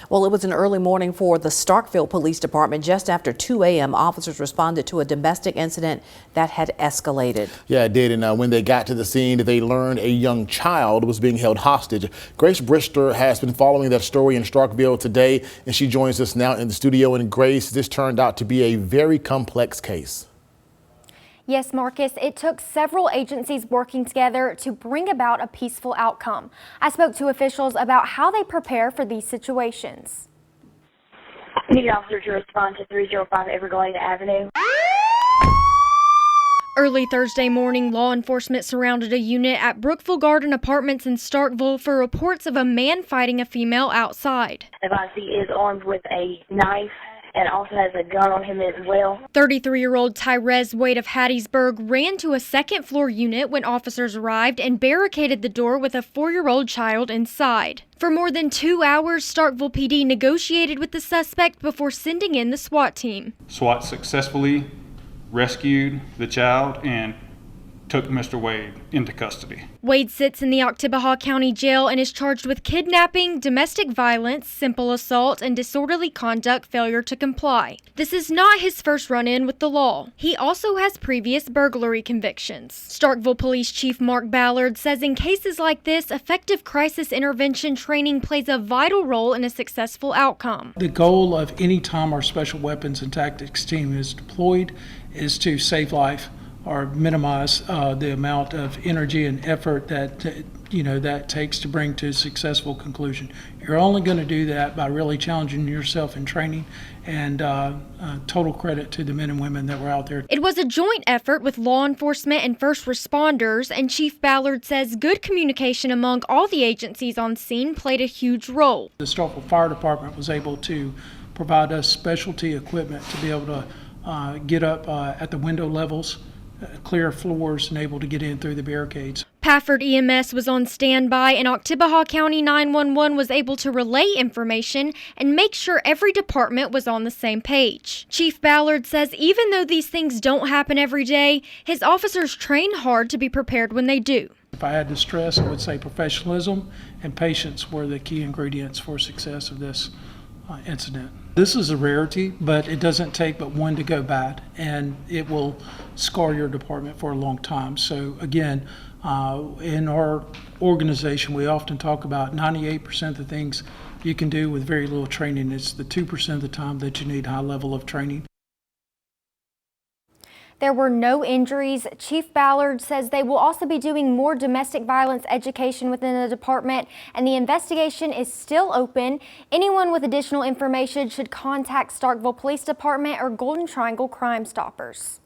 Well, it was an early morning for the Starkville Police Department. Just after 2 a.m., officers responded to a domestic incident that had escalated. Yeah, it did. And when they got to the scene, they learned a young child was being held hostage. Grace Brister has been following that story in Starkville today, and she joins us now in the studio. And Grace, this turned out to be a very complex case. Yes, Marcus, it took several agencies working together to bring about a peaceful outcome. I spoke to officials about how they prepare for these situations. I need an officer to respond to 305 Everglade Avenue. Early Thursday morning, law enforcement surrounded a unit at Brookville Garden Apartments in Starkville for reports of a man fighting a female outside. The body is armed with a knife and also has a gun on him as well. 33-year-old Tyrez Wade of Hattiesburg ran to a second-floor unit when officers arrived and barricaded the door with a 4-year-old child inside. For more than 2 hours, Starkville PD negotiated with the suspect before sending in the SWAT team. SWAT successfully rescued the child and took Mr. Wade into custody. Wade sits in the Oktibbeha County Jail and is charged with kidnapping, domestic violence, simple assault, and disorderly conduct failure to comply. This is not his first run-in with the law. He also has previous burglary convictions. Starkville Police Chief Mark Ballard says in cases like this, effective crisis intervention training plays a vital role in a successful outcome. The goal of any time our special weapons and tactics team is deployed is to save life or minimize the amount of energy and effort that that takes to bring to a successful conclusion. You're only going to do that by really challenging yourself in training, and total credit to the men and women that were out there. It was a joint effort with law enforcement and first responders, and Chief Ballard says good communication among all the agencies on scene played a huge role. The Starkville Fire Department was able to provide us specialty equipment to be able to get up at the window levels, clear floors, and able to get in through the barricades. Pafford EMS was on standby, and Oktibbeha County 911 was able to relay information and make sure every department was on the same page. Chief Ballard says even though these things don't happen every day, his officers train hard to be prepared when they do. If I had to stress, I would say professionalism and patience were the key ingredients for success of this incident. This is a rarity, but it doesn't take but one to go bad, and it will scar your department for a long time. So again, in our organization, we often talk about 98% of the things you can do with very little training. It's the 2% of the time that you need high level of training. There were no injuries. Chief Ballard says they will also be doing more domestic violence education within the department, and the investigation is still open. Anyone with additional information should contact Starkville Police Department or Golden Triangle Crime Stoppers.